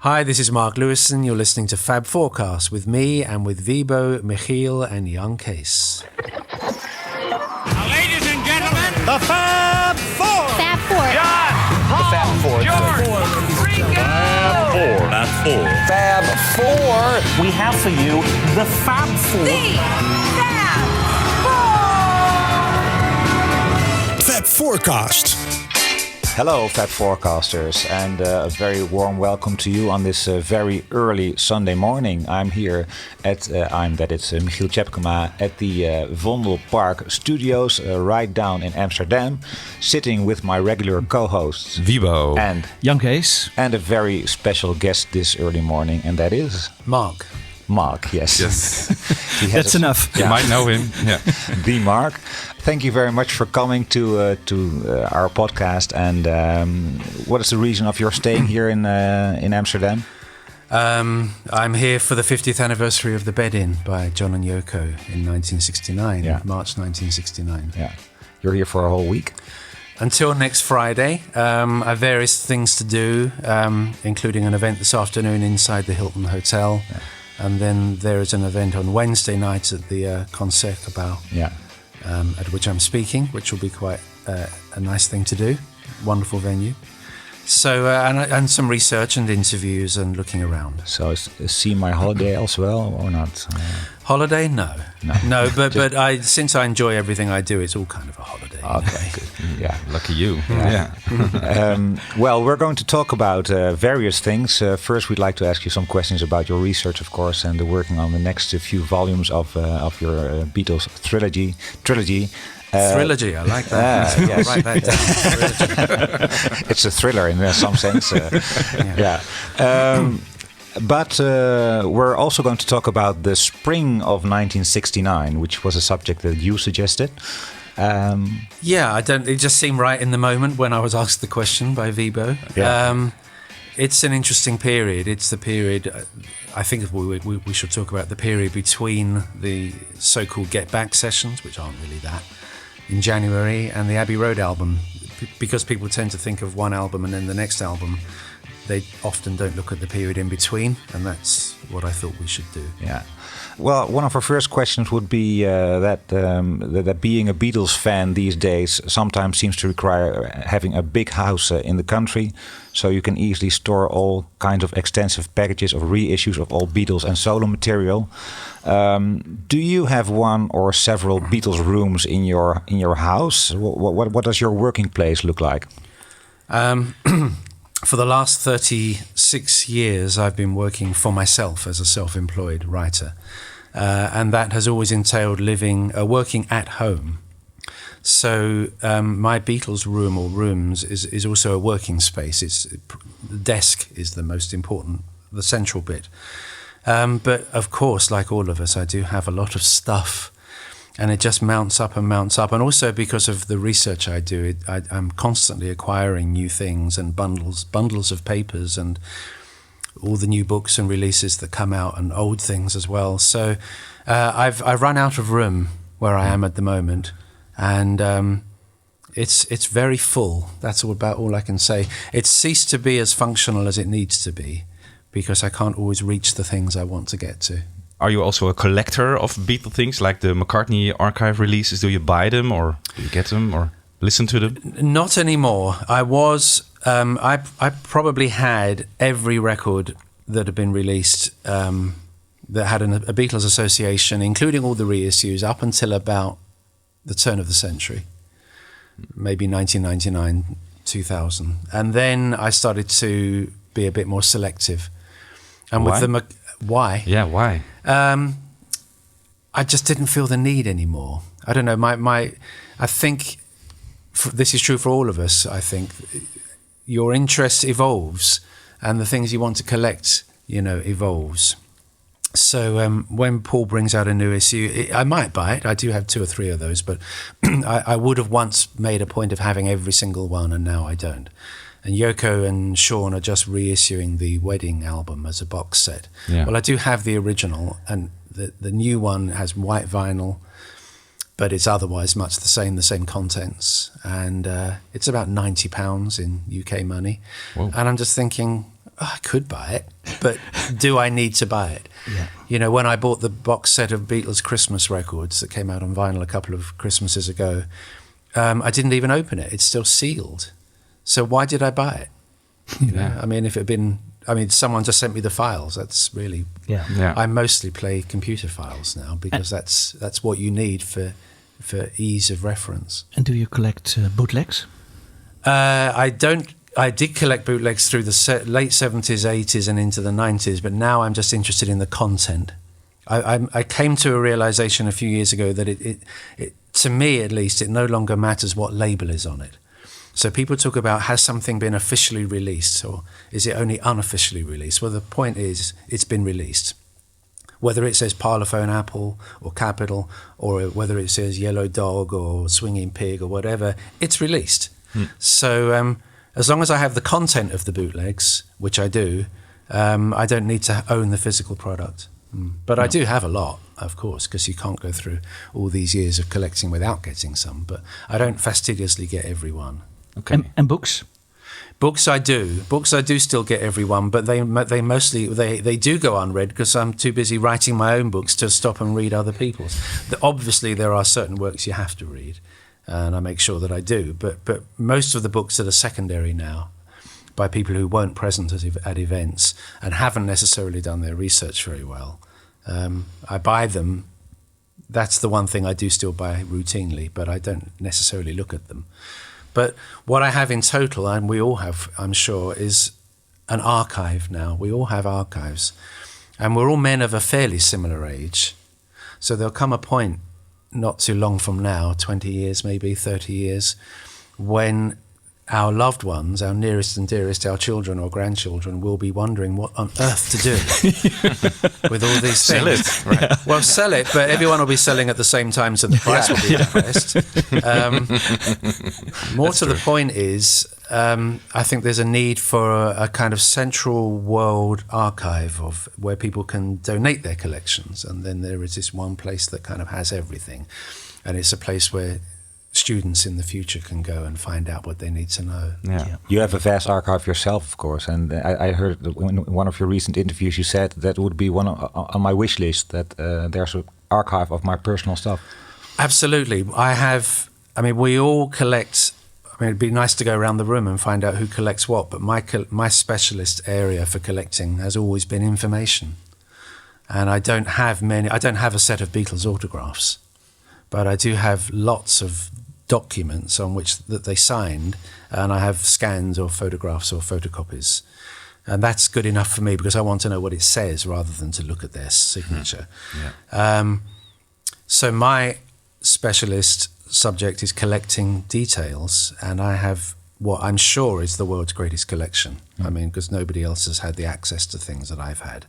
Hi, this is Mark Lewisohn. You're listening to Fab4Cast with me and with Wibo, Michiel and Jan Kees. Ladies and gentlemen, the Fab Four. Fab Four. John, Paul, The Fab Four. George, Ringo. Fab Four. Fab Four. We have for you the Fab Four. The Fab Four. Fab4Cast. Hello, Fab4Casters, and a very warm welcome to you on this very early Sunday morning. I'm here at, Michiel Tjepkema at the Vondelpark Studios, right down in Amsterdam, sitting with my regular co-hosts, Wibo and Jan Kees, and a very special guest this early morning, and that is Mark. Mark, yes. He has That's enough. Yeah. You might know him. Yeah. The Mark. Thank you very much for coming to our podcast. And what is the reason of your staying here in Amsterdam? I'm here for the 50th anniversary of The Bed-In by John and Yoko in 1969, March 1969. Yeah, you're here for a whole week? Until next Friday. I have various things to do, including an event this afternoon inside the Hilton Hotel. Yeah. And then there is an event on Wednesday night at the Concertgebouw, at which I'm speaking, which will be quite a nice thing to do. Wonderful venue. So, and some research and interviews and looking around. So, see my holiday as well, or not? Holiday? No. But since I enjoy everything I do, it's all kind of a holiday. Okay, good. Yeah, lucky you. Yeah. Well, we're going to talk about various things. First, we'd like to ask you some questions about your research, of course, and working on the next few volumes of your Beatles trilogy. Trilogy, I like that. Yes. Write that down. It's a thriller in some sense. But we're also going to talk about the spring of 1969, which was a subject that you suggested. It just seemed right in the moment when I was asked the question by Wibo. Yeah. It's an interesting period. It's the period, I think we should talk about the period between the so-called Get Back sessions, which aren't really that, in January, and the Abbey Road album, because people tend to think of one album and then the next album. They often don't look at the period in between, and that's what I thought we should do. Yeah. Well, one of our first questions would be that being a Beatles fan these days sometimes seems to require having a big house in the country, so you can easily store all kinds of extensive packages of reissues of all Beatles and solo material. Do you have one or several Beatles rooms in your house? What does your working place look like? For the last 36 years, I've been working for myself as a self-employed writer. And that has always entailed working at home. So my Beatles room or rooms is also a working space. The desk is the most important, the central bit. But of course, like all of us, I do have a lot of stuff. And it just mounts up and mounts up. And also because of the research I do, I'm constantly acquiring new things and bundles of papers and all the new books and releases that come out and old things as well. So I've run out of room where I am at the moment. And it's very full. That's about all I can say. It's ceased to be as functional as it needs to be because I can't always reach the things I want to get to. Are you also a collector of Beatle things, like the McCartney archive releases? Do you buy them, or do you get them, or listen to them? Not anymore. I was. I probably had every record that had been released that had a Beatles association, including all the reissues, up until about the turn of the century, maybe 1999, 2000, and then I started to be a bit more selective. And why? Why? Yeah, why? I just didn't feel the need anymore. I don't know. I think this is true for all of us. I think your interest evolves, and the things you want to collect, evolves. So when Paul brings out a new issue, I might buy it. I do have 2 or 3 of those, but I would have once made a point of having every single one, and now I don't. And Yoko and Sean are just reissuing the Wedding album as a box set. Yeah. Well, I do have the original, and the new one has white vinyl, but it's otherwise much the same contents. And it's about £90 in UK money. Whoa. And I'm just thinking, I could buy it, but do I need to buy it? Yeah. You know, when I bought the box set of Beatles Christmas records that came out on vinyl a couple of Christmases ago, I didn't even open it. It's still sealed. So why did I buy it? You know? I mean, if it had been... I mean, someone just sent me the files. That's really... Yeah. I mostly play computer files now because that's what you need for ease of reference. And do you collect bootlegs? I don't. I did collect bootlegs through the late 70s, 80s and into the 90s, but now I'm just interested in the content. I came to a realization a few years ago that it to me at least, it no longer matters what label is on it. So people talk about, has something been officially released or is it only unofficially released? Well, the point is it's been released. Whether it says Parlophone Apple or Capital or whether it says Yellow Dog or Swinging Pig or whatever, it's released. So as long as I have the content of the bootlegs, which I do, I don't need to own the physical product. But I do have a lot, of course, because you can't go through all these years of collecting without getting some. But I don't fastidiously get every one. Okay. And books? Books I do. Books I do still get every one, but they mostly they do go unread because I'm too busy writing my own books to stop and read other people's. Obviously, there are certain works you have to read, and I make sure that I do. But most of the books that are secondary now, by people who weren't present at events and haven't necessarily done their research very well, I buy them. That's the one thing I do still buy routinely, but I don't necessarily look at them. But what I have in total, and we all have, I'm sure, is an archive now. We all have archives. And we're all men of a fairly similar age. So there'll come a point not too long from now, 20 years, maybe 30 years, when our loved ones, our nearest and dearest, our children or grandchildren, will be wondering what on earth to do with all these Sell things. it. Right. Well, sell it, but everyone will be selling at the same time, so the price will be depressed. More to the point is, I think there's a need for a kind of central world archive of where people can donate their collections, and then there is this one place that kind of has everything, and it's a place where students in the future can go and find out what they need to know. Yeah. You have a vast archive yourself, of course, and I heard that in one of your recent interviews you said that would be one on my wish list, that there's an archive of my personal stuff. Absolutely. I mean, we all collect. I mean, it'd be nice to go around the room and find out who collects what, but my specialist area for collecting has always been information. And I don't have a set of Beatles autographs, but I do have lots of documents on which that they signed, and I have scans or photographs or photocopies. And that's good enough for me because I want to know what it says rather than to look at their signature. So my specialist subject is collecting details, and I have what I'm sure is the world's greatest collection. I mean, because nobody else has had the access to things that I've had.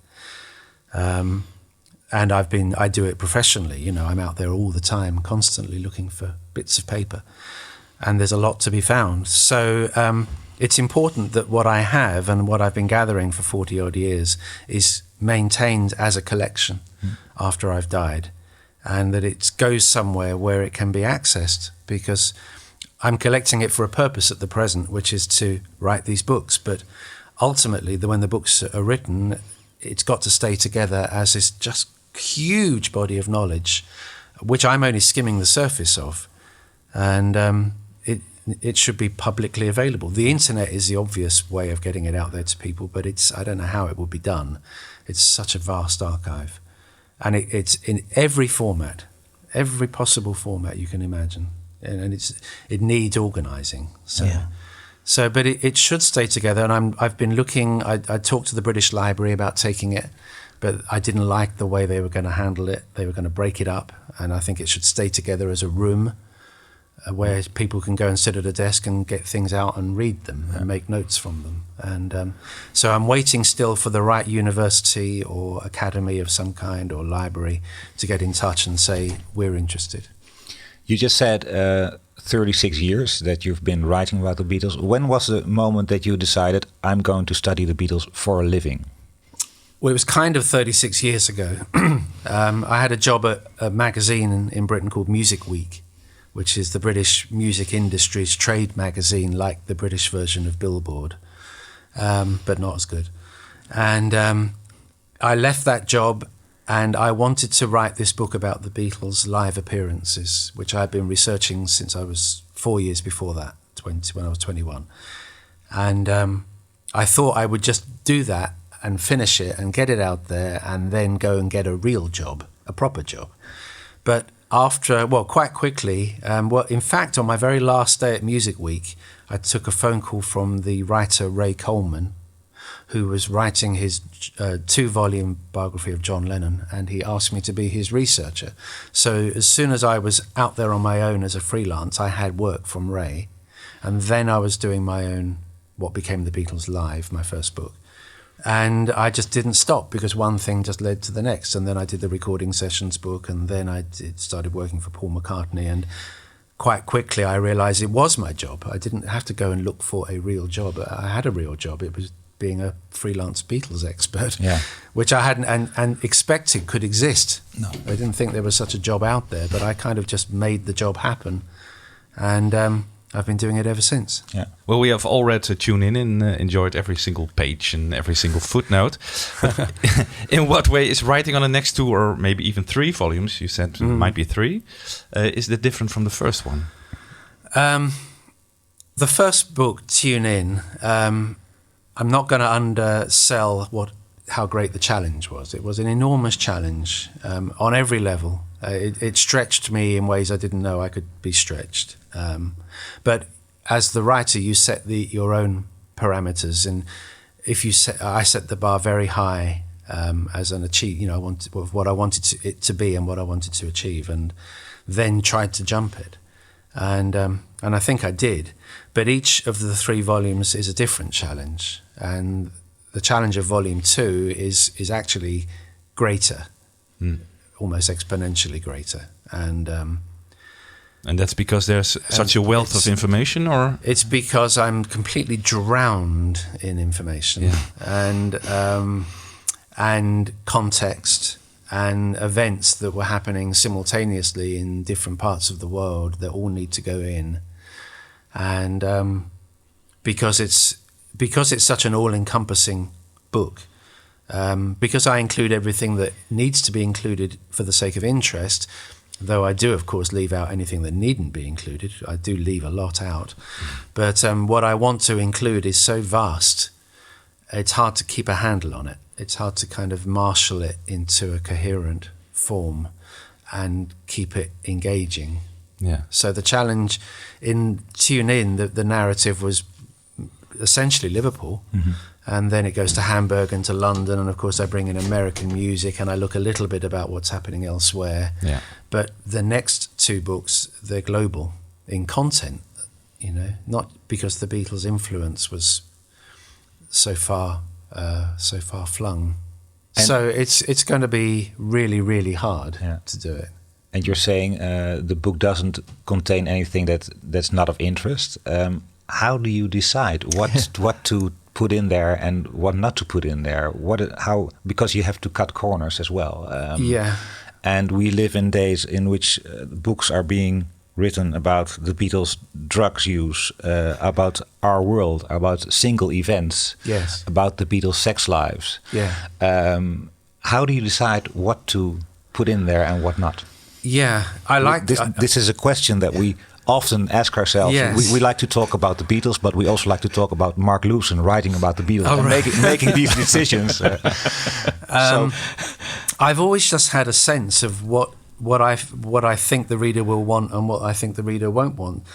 And I do it professionally, you know, I'm out there all the time, constantly looking for bits of paper. And there's a lot to be found. So it's important that what I have and what I've been gathering for 40 odd years is maintained as a collection after I've died. And that it goes somewhere where it can be accessed, because I'm collecting it for a purpose at the present, which is to write these books. But ultimately, when the books are written, it's got to stay together as this just huge body of knowledge, which I'm only skimming the surface of. And it should be publicly available. The internet is the obvious way of getting it out there to people, but I don't know how it would be done. It's such a vast archive. And it's in every format, every possible format you can imagine. And it needs organising. So, but it should stay together. And I've been looking. I talked to the British Library about taking it, but I didn't like the way they were going to handle it. They were going to break it up, and I think it should stay together as a room where people can go and sit at a desk and get things out and read them and make notes from them. And so I'm waiting still for the right university or academy of some kind or library to get in touch and say, we're interested. You just said 36 years that you've been writing about the Beatles. When was the moment that you decided, I'm going to study the Beatles for a living? Well, it was kind of 36 years ago. I had a job at a magazine in Britain called Music Week, which is the British music industry's trade magazine, like the British version of Billboard. but not as good. And I left that job, and I wanted to write this book about the Beatles' live appearances, which I had been researching since I was 4 years before that, when I was 21. And I thought I would just do that and finish it and get it out there and then go and get a real job, a proper job. But quite quickly, in fact, on my very last day at Music Week, I took a phone call from the writer Ray Coleman, who was writing his 2-volume biography of John Lennon, and he asked me to be his researcher. So as soon as I was out there on my own as a freelance, I had work from Ray, and then I was doing my own, what became The Beatles Live, my first book. And I just didn't stop, because one thing just led to the next. And then I did the recording sessions book, and then I started working for Paul McCartney. And quite quickly I realized it was my job. I didn't have to go and look for a real job. I had a real job. It was being a freelance Beatles expert, which I hadn't and expected could exist. No, I didn't think there was such a job out there, but I kind of just made the job happen. And I've been doing it ever since. Yeah. Well, we have all read Tune In and enjoyed every single page and every single footnote. But in what way is writing on the next 2 or maybe even 3 volumes, you said might be 3, is that different from the first one? The first book, Tune In, I'm not going to undersell how great the challenge was. It was an enormous challenge on every level. It stretched me in ways I didn't know I could be stretched. But as the writer, you set your own parameters, and I set the bar very high as an achieve. What I wanted it to be and what I wanted to achieve, and then tried to jump it, and I think I did. But each of the 3 volumes is a different challenge, and the challenge of volume 2 is actually greater, almost exponentially greater, and that's because there's such a wealth of information, or it's because I'm completely drowned in information and context and events that were happening simultaneously in different parts of the world that all need to go in, and because it's such an all-encompassing book, because I include everything that needs to be included for the sake of interest. Though I do, of course, leave out anything that needn't be included. I do leave a lot out. But what I want to include is so vast, it's hard to keep a handle on it. It's hard to kind of marshal it into a coherent form and keep it engaging. Yeah. So the challenge in Tune In, the narrative was essentially Liverpool. And then it goes to Hamburg and to London, and of course I bring in American music and I look a little bit about what's happening elsewhere. Yeah. But the next 2 books, they're global in content, not because the Beatles' influence was so far flung. And so it's going to be really, really hard to do it. And you're saying the book doesn't contain anything that's not of interest. How do you decide what to put in there and what not to put in there? Because you have to cut corners as well. And we live in days in which books are being written about the Beatles' drugs use, about our world, about single events, about the Beatles' sex lives. How do you decide what to put in there and what not? I like this. This is a question that we often ask ourselves. We like to talk about the Beatles, but we also like to talk about Mark Lewisohn writing about the Beatles and making these decisions. I've always just had a sense of what I think the reader will want and what I think the reader won't want,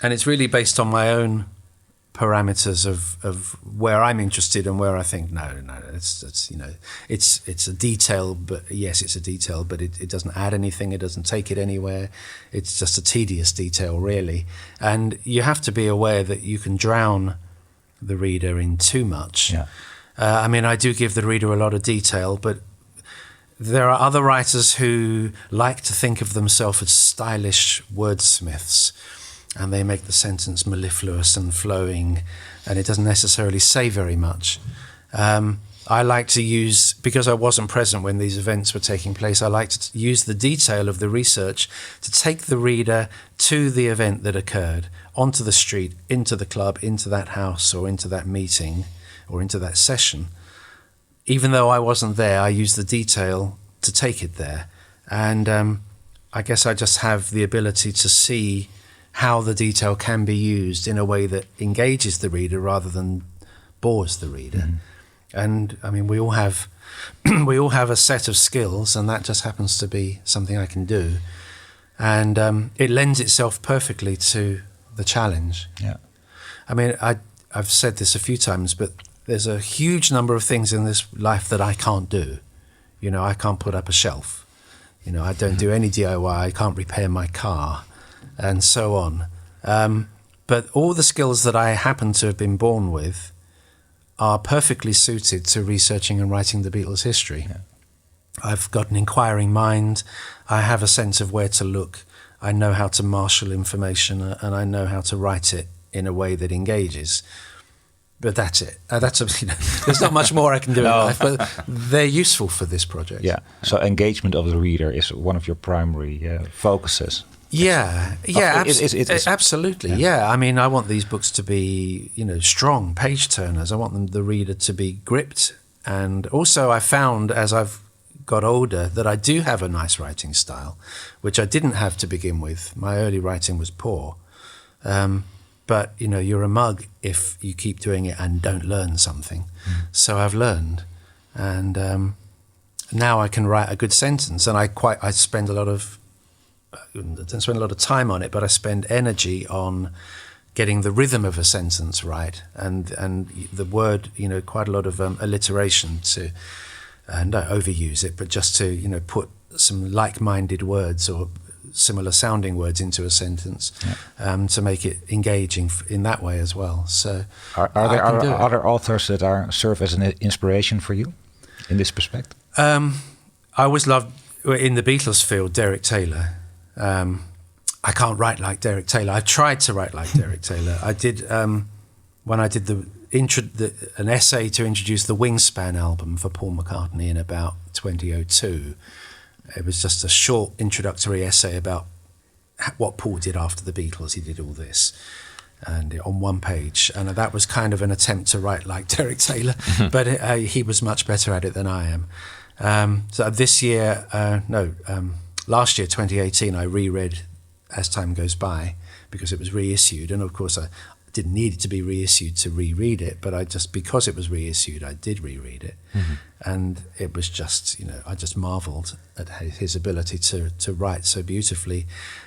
and it's really based on my own parameters of where I'm interested and where I think no, it's a detail, but yes, it's a detail, but it doesn't add anything, it doesn't take it anywhere. It's just a tedious detail, really. And you have to be aware that you can drown the reader in too much. I do give the reader a lot of detail, but there are other writers who like to think of themselves as stylish wordsmiths, and they make the sentence mellifluous and flowing, and it doesn't necessarily say very much. I like to use, because I wasn't present when these events were taking place, I like to use the detail of the research to take the reader to the event that occurred, onto the street, into the club, into that house or into that meeting, or into that session, even though I wasn't there, I used the detail to take it there. And I guess I just have the ability to see how the detail can be used in a way that engages the reader rather than bores the reader. And I mean, we all have a set of skills, and that just happens to be something I can do. And it lends itself perfectly to the challenge. Yeah. I mean, I've said this a few times, but there's a huge number of things in this life that I can't do. You know, I can't put up a shelf. You know, I don't do any DIY. I can't repair my car, and so on. But all the skills that I happen to have been born with are perfectly suited to researching and writing the Beatles' history. Yeah. I've got an inquiring mind. I have a sense of where to look. I know how to marshal information, and I know how to write it in a way that engages. But that's it. There's not much more I can do in life, but they're useful for this project. Yeah. So engagement of the reader is one of your primary focuses. Yeah, absolutely. Yeah. Yeah, I mean, I want these books to be, you know, strong page turners. I want the reader to be gripped. And also I found as I've got older that I do have a nice writing style, which I didn't have to begin with. My early writing was poor. But, you know, you're a mug if you keep doing it and don't learn something. So I've learned. And now I can write a good sentence. And I spend a lot of, I don't spend a lot of time on it, but I spend energy on getting the rhythm of a sentence right. And the word, you know, quite a lot of alliteration to, and don't overuse it, but just to, you know, put some like-minded words or similar sounding words into a sentence, to make it engaging in that way as well. So are there other authors that serve as an inspiration for you in this respect? I always loved, in the Beatles field, Derek Taylor. I can't write like Derek Taylor. I tried to write like Derek Taylor. I did, when I did an essay to introduce the Wingspan album for Paul McCartney in about 2002. It was just a short introductory essay about what Paul did after the Beatles. He did all this, and on one page. And that was kind of an attempt to write like Derek Taylor, but he was much better at it than I am. So this year, last year, 2018, I reread As Time Goes By because it was reissued. And of course, I didn't need it to be reissued to reread it, but because it was reissued, I did reread it. And it was just, you know, I just marveled at his ability to write so beautifully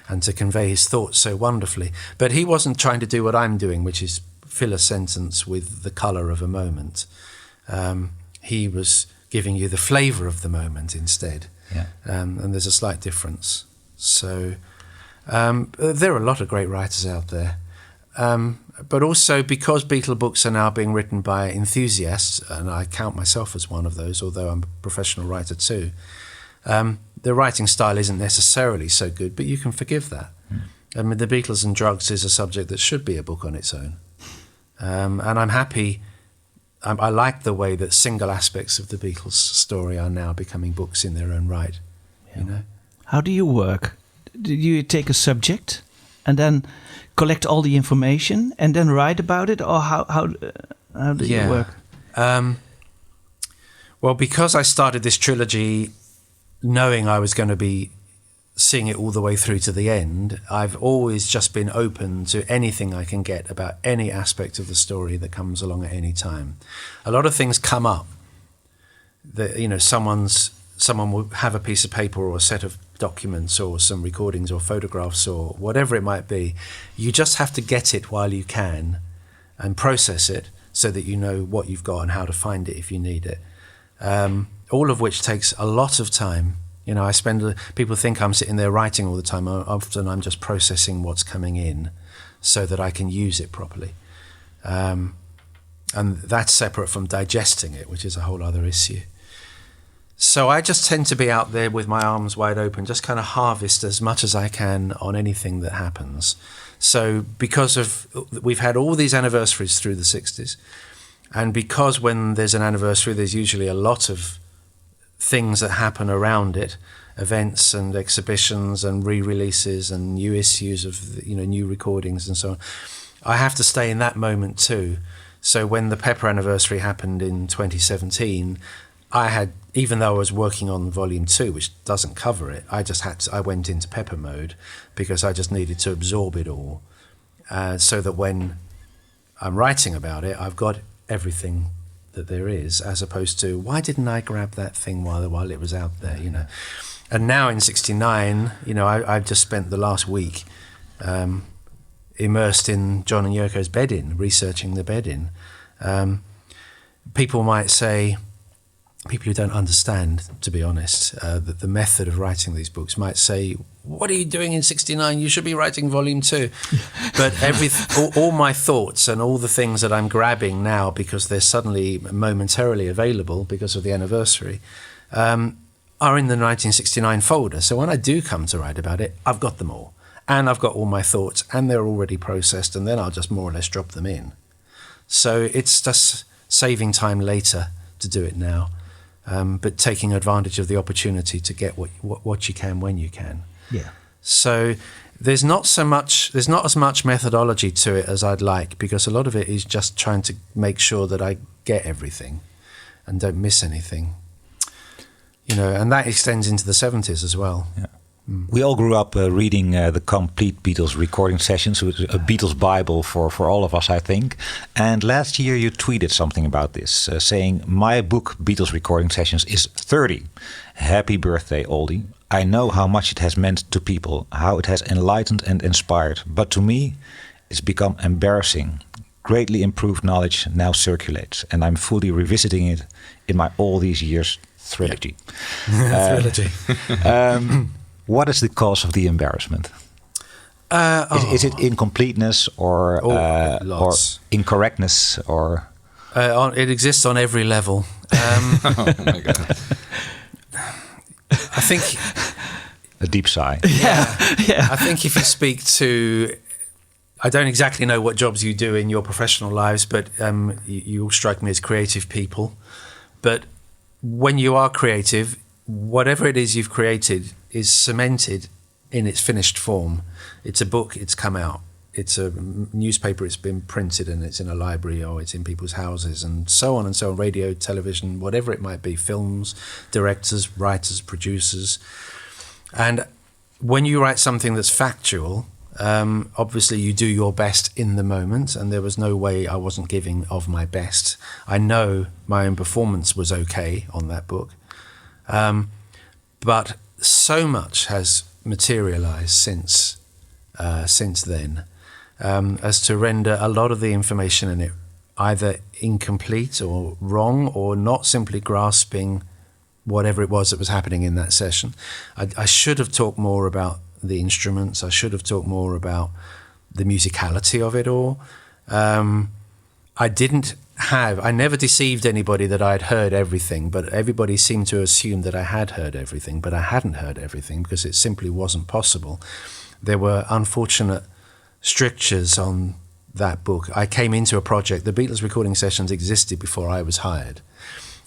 and to convey his thoughts so wonderfully. But he wasn't trying to do what I'm doing, which is fill a sentence with the colour of a moment. He was giving you the flavour of the moment instead. Yeah. And there's a slight difference. So there are a lot of great writers out there. But also because Beatle books are now being written by enthusiasts, and I count myself as one of those, although I'm a professional writer too, the writing style isn't necessarily so good, but you can forgive that. I mean, The Beatles and Drugs is a subject that should be a book on its own. And I'm happy, I like the way that single aspects of the Beatles story are now becoming books in their own right. Yeah. You know? How do you work? Do you take a subject and then collect all the information and then write about it, or how do you work? Well, because I started this trilogy knowing I was going to be seeing it all the way through to the end, I've always just been open to anything I can get about any aspect of the story that comes along at any time. A lot of things come up that, you know, someone will have a piece of paper or a set of documents or some recordings or photographs or whatever it might be. You just have to get it while you can and process it so that you know what you've got and how to find it if you need it. All of which takes a lot of time. You know, people think I'm sitting there writing all the time. Often I'm just processing what's coming in so that I can use it properly. And that's separate from digesting it, which is a whole other issue. So I just tend to be out there with my arms wide open, just kind of harvest as much as I can on anything that happens. So we've had all these anniversaries through the 60s, and because when there's an anniversary, there's usually a lot of things that happen around it, events and exhibitions and re-releases and new issues of, you know, new recordings and so on. I have to stay in that moment too. So when the Pepper anniversary happened in 2017, I had, even though I was working on volume 2, which doesn't cover it, I went into Pepper mode because I just needed to absorb it all, so that when I'm writing about it, I've got everything that there is, as opposed to, why didn't I grab that thing while it was out there, you know? And now in 69, you know, I've just spent the last week immersed in John and Yoko's bed-in, researching the bed-in. People might say, people who don't understand, to be honest, that the method of writing these books might say, what are you doing in 69? You should be writing volume 2. But all my thoughts and all the things that I'm grabbing now, because they're suddenly momentarily available because of the anniversary, are in the 1969 folder. So when I do come to write about it, I've got them all. And I've got all my thoughts, and they're already processed, and then I'll just more or less drop them in. So it's just saving time later to do it now, but taking advantage of the opportunity to get what you can when you can. Yeah. So there's not as much methodology to it as I'd like, because a lot of it is just trying to make sure that I get everything and don't miss anything. You know, and that extends into the 70s as well. Yeah. We all grew up reading the complete Beatles recording sessions, which is a Beatles Bible for all of us, I think. And last year you tweeted something about this, saying, my book, Beatles Recording Sessions, is 30. Happy birthday, oldie. I know how much it has meant to people, how it has enlightened and inspired. But to me, it's become embarrassing. Greatly improved knowledge now circulates, and I'm fully revisiting it in my all these years trilogy. Trilogy. What is the cause of the embarrassment? Is it incompleteness or incorrectness or? It exists on every level. Oh my God. I think a deep sigh. Yeah. I think if you speak to, I don't exactly know what jobs you do in your professional lives, but you all strike me as creative people. But when you are creative, whatever it is you've created is cemented in its finished form. It's a book, it's come out. It's a newspaper, it's been printed, and it's in a library, or it's in people's houses, and so on, radio, television, whatever it might be, films, directors, writers, producers. And when you write something that's factual, obviously you do your best in the moment, and there was no way I wasn't giving of my best. I know my own performance was okay on that book. But so much has materialized since then, as to render a lot of the information in it either incomplete or wrong, or not simply grasping whatever it was that was happening in that session. I should have talked more about the instruments. I should have talked more about the musicality of it all. I never deceived anybody that I'd heard everything, but everybody seemed to assume that I had heard everything, but I hadn't heard everything because it simply wasn't possible. There were unfortunate strictures on that book. I came into a project. The Beatles recording sessions existed before I was hired.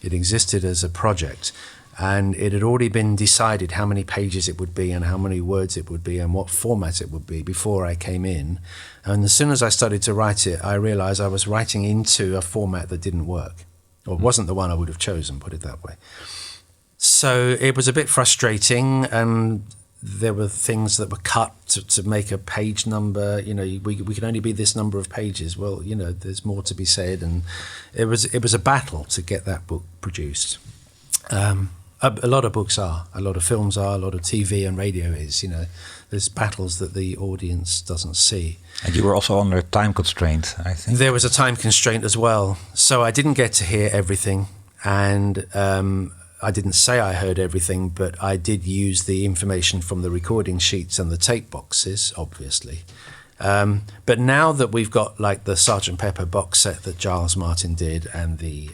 It existed as a project, and it had already been decided how many pages it would be and how many words it would be and what format it would be before I came in. And as soon as I started to write it, I realized I was writing into a format that didn't work, or wasn't the one I would have chosen, put it that way. So it was a bit frustrating, and there were things that were cut to make a page number. You know, we can only be this number of pages. Well, you know, there's more to be said, and it was a battle to get that book produced. A lot of books are, a lot of films are, a lot of TV and radio is. You know, there's battles that the audience doesn't see. And you were also under a time constraint, I think. There was a time constraint as well, so I didn't get to hear everything, and I didn't say I heard everything, but I did use the information from the recording sheets and the tape boxes, obviously. But now that we've got like the Sgt. Pepper box set that Giles Martin did, and the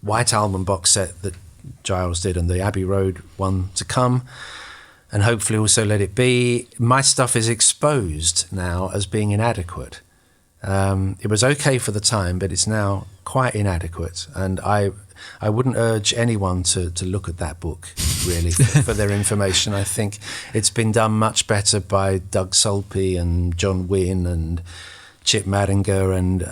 White Album box set that Giles did, and the Abbey Road one to come, and hopefully also Let It Be, my stuff is exposed now as being inadequate. It was okay for the time, but it's now quite inadequate, and I wouldn't urge anyone to look at that book, really, for their information. I think it's been done much better by Doug Sulpy and John Wynne and Chip Madinger, and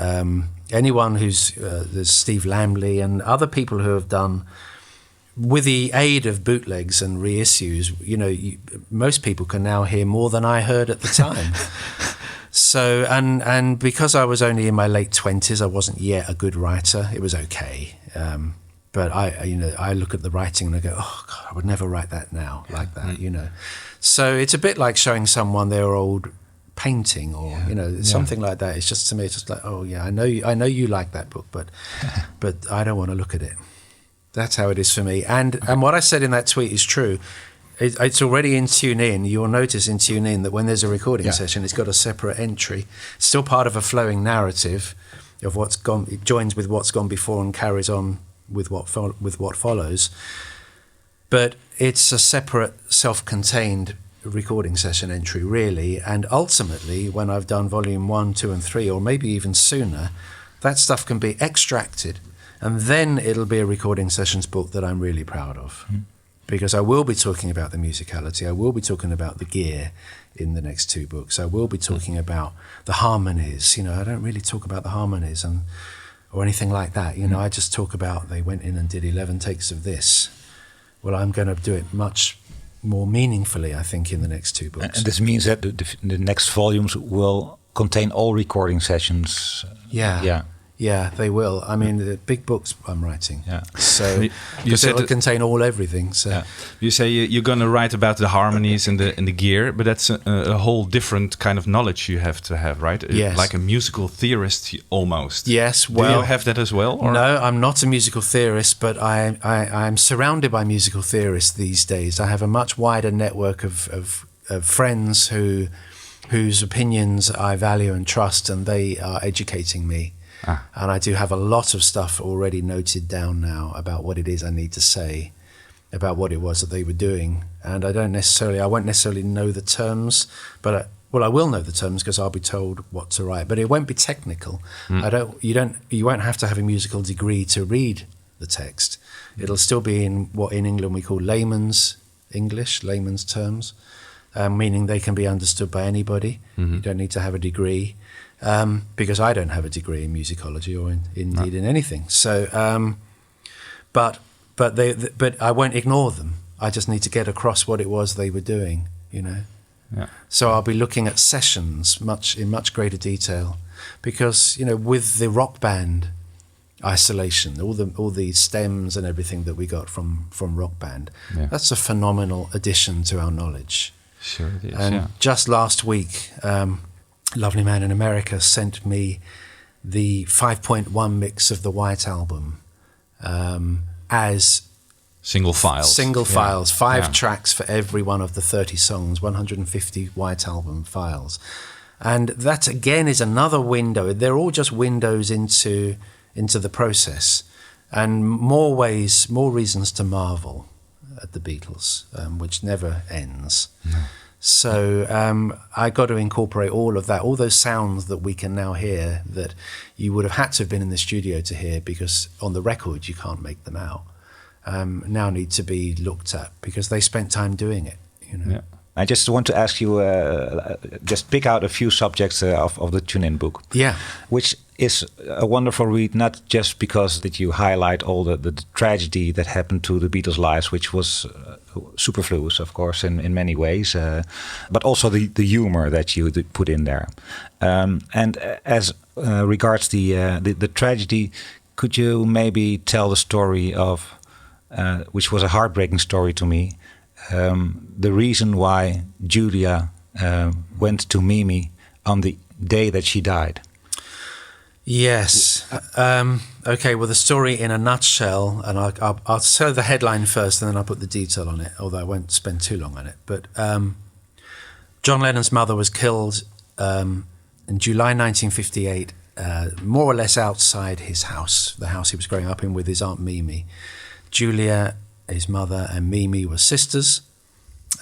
anyone who's there's Steve Lamley and other people who have done, with the aid of bootlegs and reissues, most people can now hear more than I heard at the time. So, and because I was only in my late 20s, I wasn't yet a good writer. It was okay. But I look at the writing and I go, oh God, I would never write that now like that, So it's a bit like showing someone their old painting or something like that. It's just, to me, it's just like, oh yeah, I know you like that book, but I don't want to look at it. That's how it is for me. And what I said in that tweet is true. It's already in TuneIn. You'll notice in TuneIn that when there's a recording session, it's got a separate entry. It's still part of a flowing narrative of what's gone. It joins with what's gone before and carries on with what follows. But it's a separate, self-contained recording session entry, really. And ultimately, when I've done volume 1, 2, and 3, or maybe even sooner, that stuff can be extracted, and then it'll be a recording sessions book that I'm really proud of. Because I will be talking about the musicality, I will be talking about the gear in the next 2 books, I will be talking about the harmonies. I don't really talk about the harmonies or anything like that. I just talk about they went in and did 11 takes of this. Well, I'm going to do it much more meaningfully, I think, in the next 2 books. And this means that the next volumes will contain all recording sessions. Yeah, they will. I mean, the big books I'm writing. Yeah. So it'll contain everything. So you say you're going to write about the harmonies and the gear, but that's a whole different kind of knowledge you have to have, right? Yes. Like a musical theorist almost. Yes. Well, do you have that as well? Or? No, I'm not a musical theorist, but I'm surrounded by musical theorists these days. I have a much wider network of friends whose opinions I value and trust, and they are educating me. And I do have a lot of stuff already noted down now about what it is I need to say, about what it was that they were doing. And I won't necessarily know the terms, but I will know the terms because I'll be told what to write. But it won't be technical. You won't have to have a musical degree to read the text. It'll still be in what in England we call layman's English, layman's terms, meaning they can be understood by anybody. You don't need to have a degree. Because I don't have a degree in musicology or indeed in anything. So, but I won't ignore them. I just need to get across what it was they were doing, Yeah. So I'll be looking at sessions in much greater detail, because with the rock band isolation, all the stems and everything that we got from rock band, that's a phenomenal addition to our knowledge. Sure it is. And just last week. Lovely man in America sent me the 5.1 mix of the White Album as single files, 5 tracks for every one of the 30 songs, 150 White Album files. And that again is another window. They're all just windows into the process, and more reasons to marvel at the Beatles, which never ends. So I got to incorporate all of that, all those sounds that we can now hear that you would have had to have been in the studio to hear, because on the record you can't make them out, now need to be looked at because they spent time doing it. I just want to ask you, just pick out a few subjects of the TuneIn book. Yeah. Which is a wonderful read, not just because that you highlight all the tragedy that happened to the Beatles' lives, which was superfluous, of course, in many ways, but also the humor that you put in there. And as regards the tragedy, could you maybe tell the story of, which was a heartbreaking story to me, the reason why Julia went to Mimi on the day that she died? Yes. Okay, well, the story in a nutshell, and I'll tell the headline first and then I'll put the detail on it, although I won't spend too long on it. But John Lennon's mother was killed in July 1958, more or less outside his house, the house he was growing up in with his Aunt Mimi. Julia, his mother, and Mimi were sisters,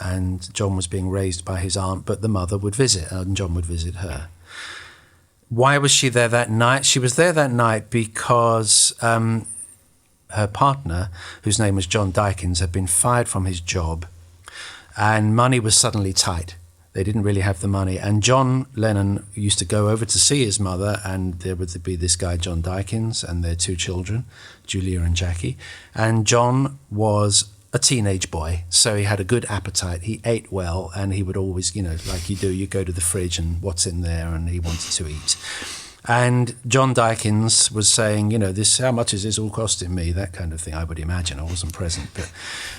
and John was being raised by his aunt, but the mother would visit, and John would visit her. Why was she there that night? She was there that night because her partner, whose name was John Dykins, had been fired from his job, and money was suddenly tight. They didn't really have the money. And John Lennon used to go over to see his mother, and there would be this guy, John Dykins, and their 2 children, Julia and Jackie. And John was a teenage boy, so he had a good appetite. He ate well, and he would always, like you do, you go to the fridge and what's in there, and he wanted to eat. And John Dykins was saying, how much is this all costing me? That kind of thing, I would imagine. I wasn't present.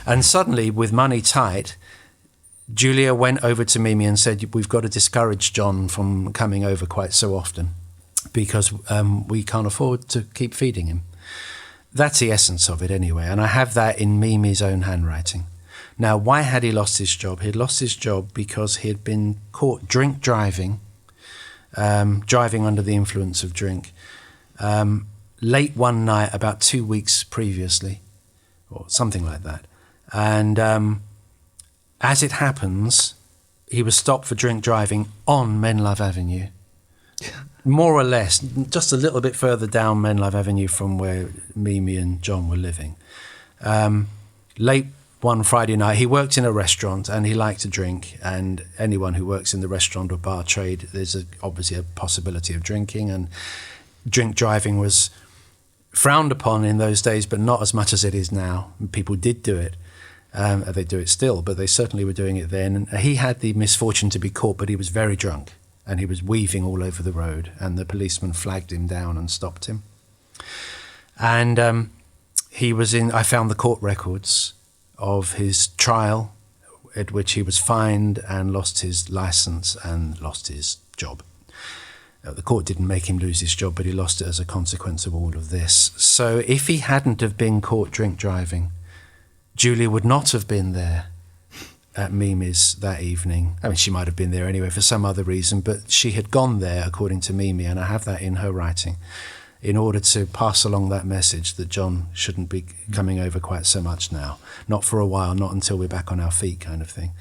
And suddenly, with money tight, Julia went over to Mimi and said, we've got to discourage John from coming over quite so often because we can't afford to keep feeding him. That's the essence of it anyway, and I have that in Mimi's own handwriting. Now, why had he lost his job? He'd lost his job because he had been caught drink driving, driving under the influence of drink, late one night about 2 weeks previously, or something like that. And as it happens, he was stopped for drink driving on Menlove Avenue. More or less, just a little bit further down Menlove Avenue from where Mimi and John were living. Late one Friday night, he worked in a restaurant and he liked to drink, and anyone who works in the restaurant or bar trade, there's obviously a possibility of drinking, and drink driving was frowned upon in those days, but not as much as it is now. People did do it. They do it still, but they certainly were doing it then. And he had the misfortune to be caught, but he was very drunk. And he was weaving all over the road, and the policeman flagged him down and stopped him. And I found the court records of his trial, at which he was fined and lost his license and lost his job. The court didn't make him lose his job, but he lost it as a consequence of all of this. So if he hadn't have been caught drink driving, Julia would not have been there at Mimi's that evening. I mean, she might have been there anyway for some other reason, but she had gone there, according to Mimi, and I have that in her writing, in order to pass along that message that John shouldn't be coming over quite so much now. Not for a while, not until we're back on our feet kind of thing.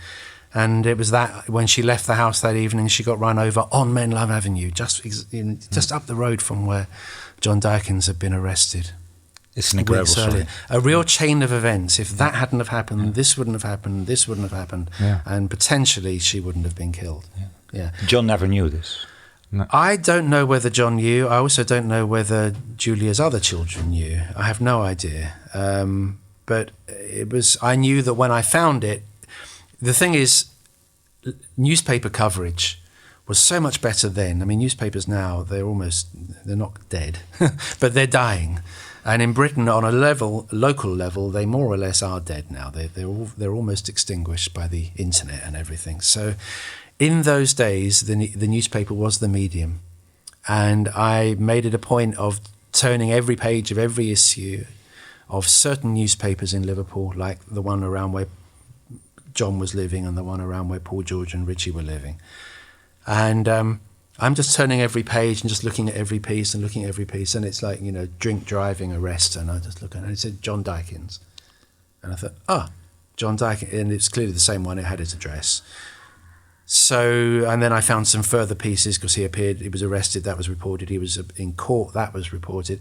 And it was that, when she left the house that evening, she got run over on Menlove Avenue, just up the road from where John Dykins had been arrested. It's an incredible story. A real chain of events. If that hadn't have happened, this wouldn't have happened, this wouldn't have happened, and potentially she wouldn't have been killed. Yeah. John never knew this. No. I don't know whether John knew. I also don't know whether Julia's other children knew. I have no idea. But I knew that when I found it, the thing is, newspaper coverage was so much better then. I mean, newspapers now, they're not dead, but they're dying. And in Britain, on a local level, they more or less are dead now. They're almost extinguished by the internet and everything. So in those days, the newspaper was the medium. And I made it a point of turning every page of every issue of certain newspapers in Liverpool, like the one around where John was living and the one around where Paul, George and Richie were living. And I'm just turning every page and just looking at every piece and looking at every piece. And it's like, drink driving arrest. And I just look at it and it said John Dykins. And I thought, John Dykins. And it's clearly the same one. It had his address. So, and then I found some further pieces because he was arrested. That was reported. He was in court. That was reported.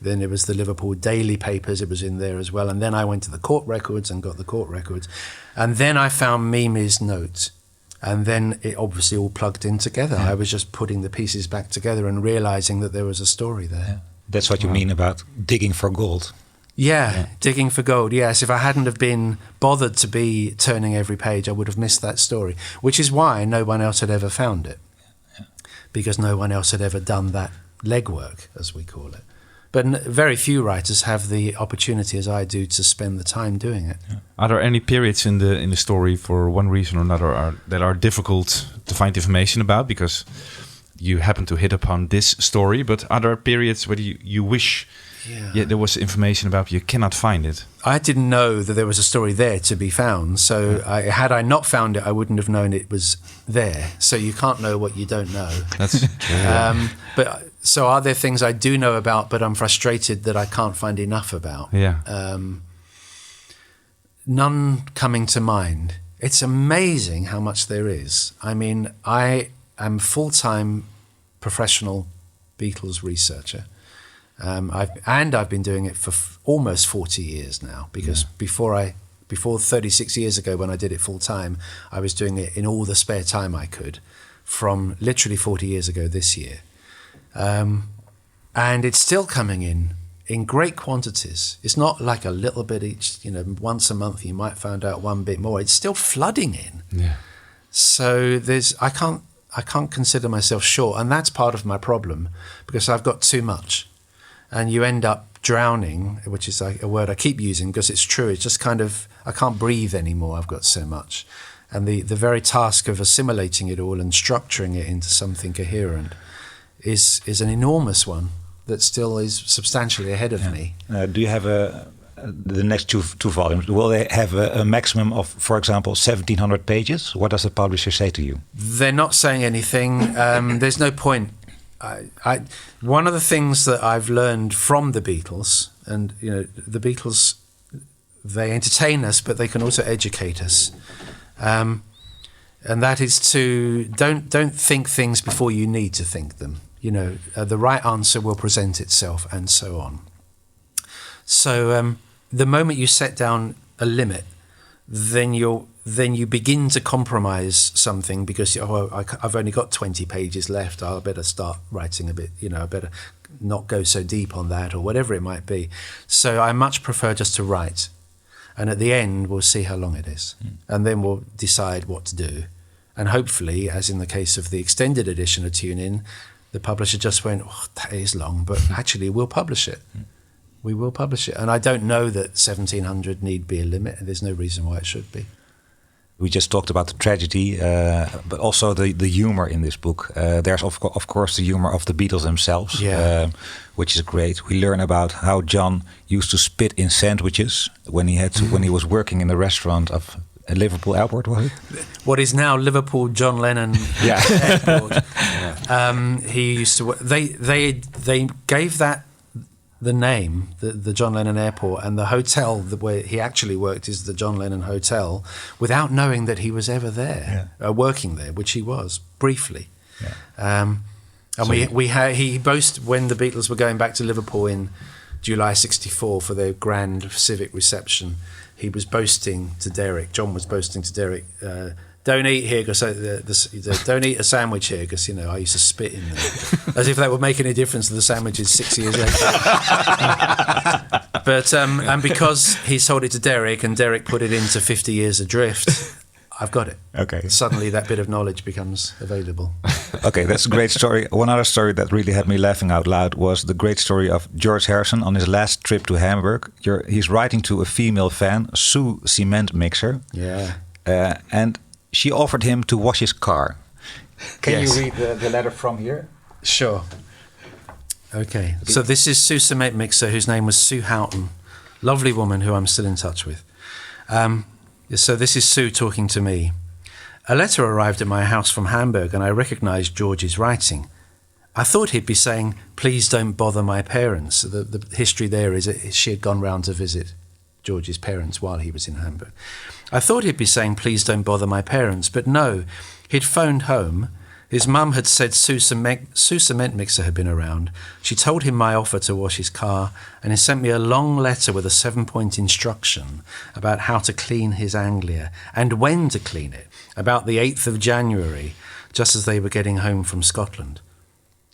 Then it was the Liverpool daily papers. It was in there as well. And then I went to the court records and got the court records. And then I found Mimi's note. And then it obviously all plugged in together. I was just putting the pieces back together and realizing that there was a story there. Yeah. That's what you mean about digging for gold. Yeah, digging for gold. Yes, if I hadn't have been bothered to be turning every page, I would have missed that story, which is why no one else had ever found it. Because no one else had ever done that legwork, as we call it. But very few writers have the opportunity, as I do, to spend the time doing it. Are there any periods in the story, for one reason or another, that are difficult to find information about because you happen to hit upon this story? But are there periods where you wish there was information about, you cannot find it? I didn't know that there was a story there to be found. So had I not found it, I wouldn't have known it was there. So you can't know what you don't know. That's true. So are there things I do know about, but I'm frustrated that I can't find enough about? Yeah. None coming to mind. It's amazing how much there is. I mean, I am full-time professional Beatles researcher. I've been doing it for almost 40 years now, because before I before 36 years ago when I did it full time, I was doing it in all the spare time I could, from literally 40 years ago this year. And it's still coming in great quantities. It's not like a little bit each, once a month you might find out one bit more. It's still flooding in. Yeah. So I can't consider myself short, and that's part of my problem, because I've got too much. And you end up drowning, which is a word I keep using because it's true. It's just kind of, I can't breathe anymore. I've got so much. And the very task of assimilating it all and structuring it into something coherent is an enormous one that still is substantially ahead of me. Do you have the next two volumes? Will they have a maximum of, for example, 1,700 pages? What does the publisher say to you? They're not saying anything. There's no point. One of the things that I've learned from the Beatles, and the Beatles, they entertain us, but they can also educate us, and that is to don't think things before you need to think them. The right answer will present itself, and so on. So the moment you set down a limit, then you begin to compromise something because I've only got 20 pages left. I better start writing a bit. I better not go so deep on that, or whatever it might be. So I much prefer just to write, and at the end we'll see how long it is, and then we'll decide what to do. And hopefully, as in the case of the extended edition of Tune In, the publisher just went, that is long, but actually we'll publish it. We will publish it. And I don't know that 1,700 need be a limit. There's no reason why it should be. We just talked about the tragedy, but also the humor in this book. There's of course the humor of the Beatles themselves, which is great. We learn about how John used to spit in sandwiches when he was working in the restaurant of Liverpool Airport, was it? What is now Liverpool John Lennon Airport. He used to. They gave that the name, the John Lennon Airport, and the hotel where he actually worked is the John Lennon Hotel, without knowing that he was ever there, working there, which he was briefly. And he boasted when the Beatles were going back to Liverpool in July '64 for their grand civic reception. He was boasting to Derek. John was boasting to Derek. Don't eat here because don't eat a sandwich here because I used to spit in them, as if that would make any difference to the sandwiches 6 years later. But and because he sold it to Derek and Derek put it into 50 Years Adrift, I've got it. Okay. Suddenly that bit of knowledge becomes available. Okay, that's a great story. One other story that really had me laughing out loud was the great story of George Harrison on his last trip to Hamburg. He's writing to a female fan, Sue Cement Mixer. Yeah. And she offered him to wash his car. Can Yes. you read the letter from here? Sure. Okay. So this is Sue Cement Mixer, whose name was Sue Houghton. Lovely woman who I'm still in touch with. So this is Sue talking to me. A letter arrived at my house from Hamburg and I recognized George's writing. I thought he'd be saying, please don't bother my parents. The history there is that she had gone round to visit George's parents while he was in Hamburg. I thought he'd be saying, please don't bother my parents, but no, he'd phoned home. His mum had said Sue Cement Mixer had been around. She told him my offer to wash his car, and he sent me a long letter with a 7-point instruction about how to clean his Anglia and when to clean it, about the 8th of January, just as they were getting home from Scotland.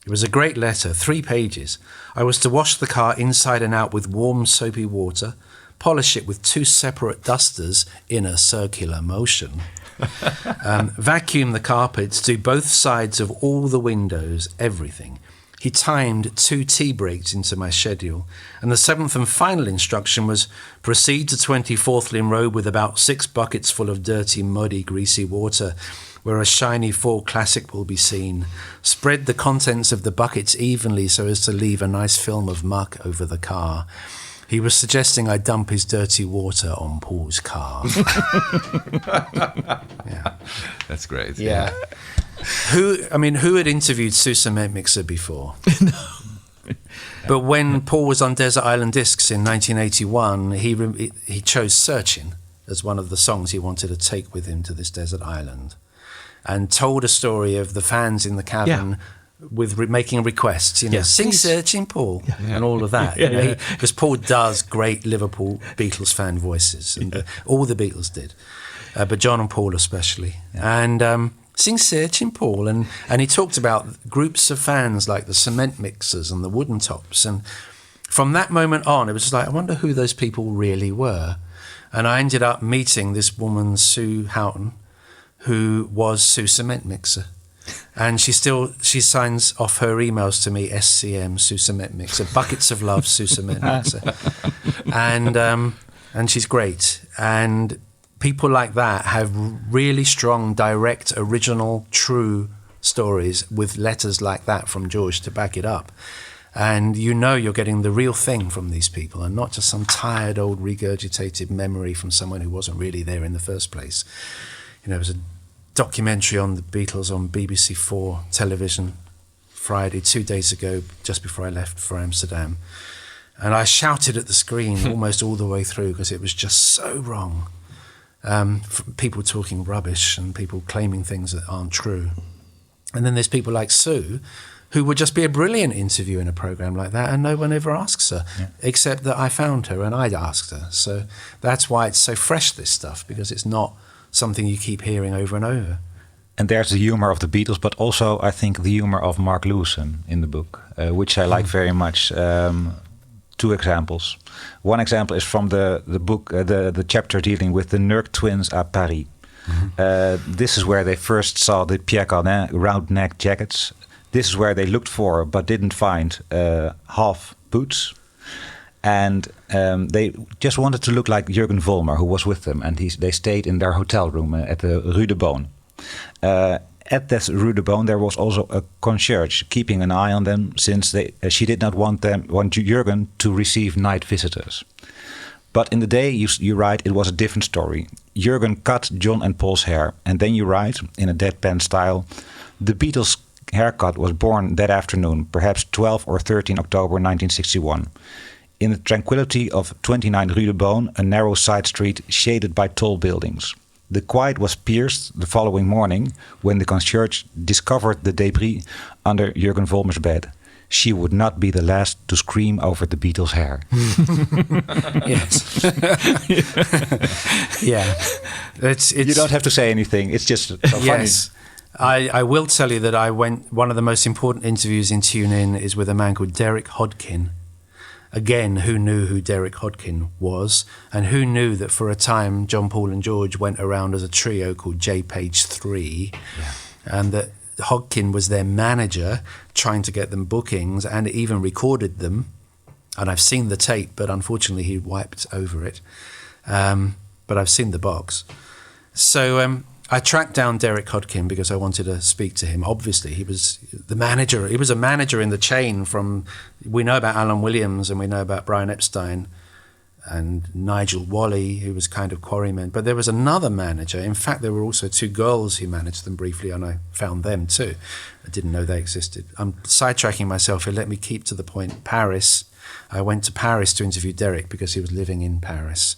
It was a great letter, 3 pages. I was to wash the car inside and out with warm soapy water, polish it with 2 separate dusters in a circular motion, vacuum the carpets, do both sides of all the windows, everything. He timed 2 tea breaks into my schedule, and the 7th and final instruction was proceed to 24th Lynn Road with about 6 buckets full of dirty, muddy, greasy water, where a shiny Ford Classic will be seen. Spread the contents of the buckets evenly so as to leave a nice film of muck over the car. He was suggesting I dump his dirty water on Paul's car. Yeah, That's great. yeah. Who had interviewed Sue Cement Mixer before? No. But when Paul was on Desert Island Discs in 1981, he chose Searching as one of the songs he wanted to take with him to this desert island, and told a story of the fans in the cabin with making requests, sing Searching Paul and all of that. Because Paul does great Liverpool Beatles fan voices, and all the Beatles did, but John and Paul especially. And sing Searching Paul, and he talked about groups of fans like the Cement Mixers and the Wooden Tops, and from that moment on, it was just like, I wonder who those people really were. And I ended up meeting this woman, Sue Houghton, who was Sue Cement Mixer. And she signs off her emails to me, SCM, Sue Cement Mixer, Buckets of Love, Sue Cement Mixer. And she's great. And people like that have really strong, direct, original, true stories with letters like that from George to back it up. And you're getting the real thing from these people and not just some tired old regurgitated memory from someone who wasn't really there in the first place. There was a documentary on the Beatles on BBC4 television Friday, 2 days ago, just before I left for Amsterdam. And I shouted at the screen almost all the way through because it was just so wrong. People talking rubbish and people claiming things that aren't true. And then there's people like Sue, who would just be a brilliant interview in a program like that, and no one ever asks her, except that I found her and I'd asked her. So that's why it's so fresh, this stuff, because it's not something you keep hearing over and over. And there's the humor of the Beatles, but also I think the humor of Mark Lewisohn in the book, which I like very much. 2 examples. One example is from the book, the chapter dealing with the Nurk twins à Paris. This is where they first saw the Pierre Cardin round neck jackets. This is where they looked for but didn't find half boots. And they just wanted to look like Jürgen Vollmer, who was with them. And they stayed in their hotel room at the Rue de Beaune. At this Rue de Beaune, there was also a concierge keeping an eye on them, since she did not want Jürgen to receive night visitors. But in the day, you write, it was a different story. Jürgen cut John and Paul's hair. And then you write, in a deadpan style, the Beatles' haircut was born that afternoon, perhaps 12 or 13 October 1961. In the tranquility of 29 Rue de Beaune, a narrow side street shaded by tall buildings. The quiet was pierced the following morning when the concierge discovered the debris under Jürgen Vollmer's bed. She would not be the last to scream over the Beatles' hair. Yes. Yeah. It's you don't have to say anything. It's just so funny. Yes. I will tell you that one of the most important interviews in Tune In is with a man called Derek Hodkin. Again, who knew who Derek Hodkin was, and who knew that for a time John, Paul and George went around as a trio called J Page 3, and that Hodkin was their manager, trying to get them bookings, and even recorded them. And I've seen the tape, but unfortunately he wiped over it. But I've seen the box. So I tracked down Derek Hodkin because I wanted to speak to him. Obviously, he was the manager. He was a manager in the chain from, we know about Alan Williams and we know about Brian Epstein and Nigel Walley, who was kind of quarryman. But there was another manager. In fact, there were also 2 girls who managed them briefly, and I found them too. I didn't know they existed. I'm sidetracking myself here. Let me keep to the point. Paris. I went to Paris to interview Derek because he was living in Paris.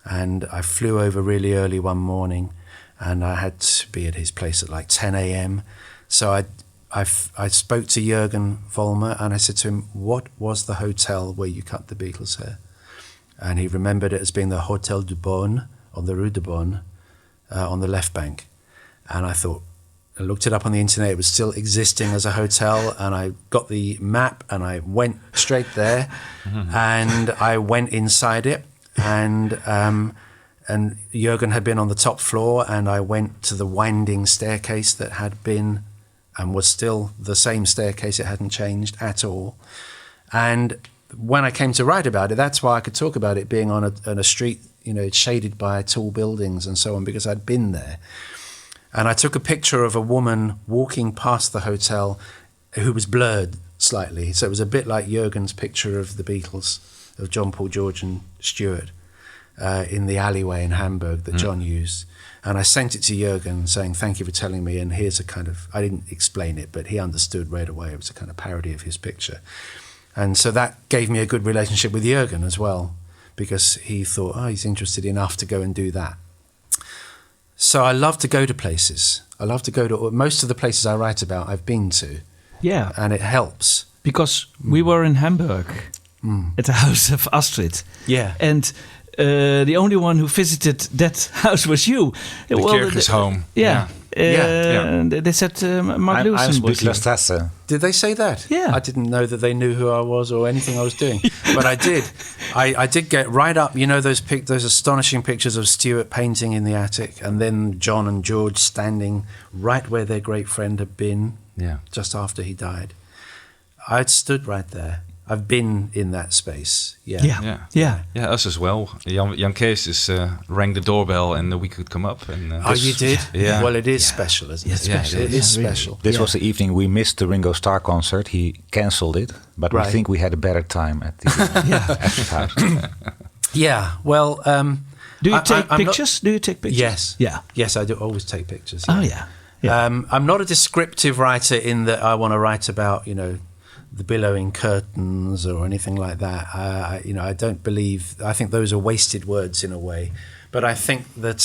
And I flew over really early one morning, and I had to be at his place at like 10 a.m. So I spoke to Jürgen Vollmer, and I said to him, what was the hotel where you cut the Beatles' hair? And he remembered it as being the Hotel du Beaune on the Rue de Beaune on the left bank. And I looked it up on the internet. It was still existing as a hotel, and I got the map and I went straight there and I went inside it, and Jürgen had been on the top floor, and I went to the winding staircase that had been and was still the same staircase. It hadn't changed at all. And when I came to write about it, that's why I could talk about it being on a street, shaded by tall buildings and so on, because I'd been there. And I took a picture of a woman walking past the hotel who was blurred slightly. So it was a bit like Jürgen's picture of the Beatles, of John, Paul, George and Stuart in the alleyway in Hamburg that John used. And I sent it to Jürgen saying, thank you for telling me. And here's a kind of, I didn't explain it, but he understood right away. It was a kind of parody of his picture. And so that gave me a good relationship with Jürgen as well, because he thought, he's interested enough to go and do that. So I love to go to places. I love to go to most of the places I write about, I've been to. Yeah. and it helps. Because we were in Hamburg at the house of Astrid. Yeah. And the only one who visited that house was you. The Kirk is home. Yeah. Yeah. They said Mark I'm Lewisohn was here. Strasse. Did they say that? Yeah. I didn't know that they knew who I was or anything I was doing, but I did. I did get right up. You know those astonishing pictures of Stuart painting in the attic, and then John and George standing right where their great friend had been. Yeah. Just after he died, I'd stood right there. I've been in that space. Yeah. Yeah, us as well. Jan Kees is rang the doorbell and we could come up. And You did? Yeah. Well, it is special, isn't it? Yeah, special. It is Yeah, really. special. This was the evening we missed the Ringo Starr concert. He cancelled it, but Right. we think we had a better time at the at his house. Yeah. Well, Do you I- take I'm not- pictures? Do you take pictures? Yes. Yeah. Yes, I do always take pictures. Oh, yeah. Yeah. I'm not a descriptive writer in that I want to write about, the billowing curtains or anything like that. I don't believe. I think those are wasted words in a way. But I think that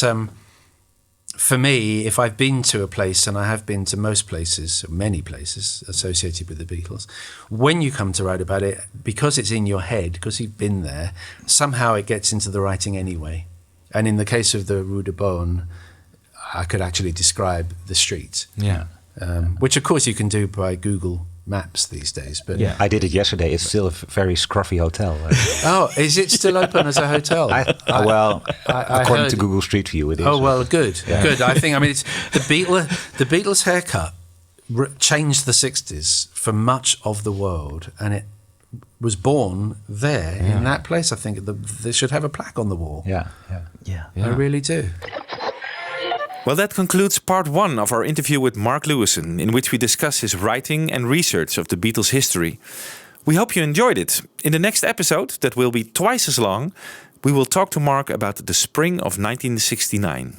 for me, if I've been to a place, and I have been to most places, many places associated with the Beatles, when you come to write about it, because it's in your head, because you've been there, somehow it gets into the writing anyway. And in the case of the Rue de Beaune, I could actually describe the street. Yeah. Which of course you can do by Google Maps these days. But I did it yesterday. It's still a very scruffy hotel. Oh, is it still open as a hotel? According to Google Street View, it is. Oh well, good. I think it's the Beatles haircut changed the '60s for much of the world, and it was born there in that place. I think they should have a plaque on the wall. Yeah. I really do. Well, that concludes part 1 of our interview with Mark Lewisohn, in which we discuss his writing and research of the Beatles' history. We hope you enjoyed it. In the next episode, that will be twice as long, we will talk to Mark about the spring of 1969,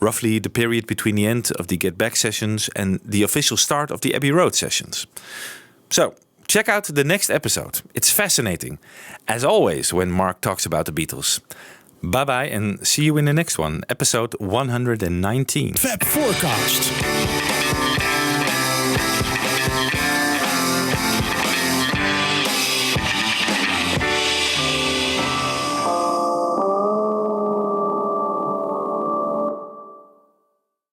roughly the period between the end of the Get Back sessions and the official start of the Abbey Road sessions. So, check out the next episode. It's fascinating, as always, when Mark talks about the Beatles. Bye-bye and see you in the next one, episode 119. Fab4Cast.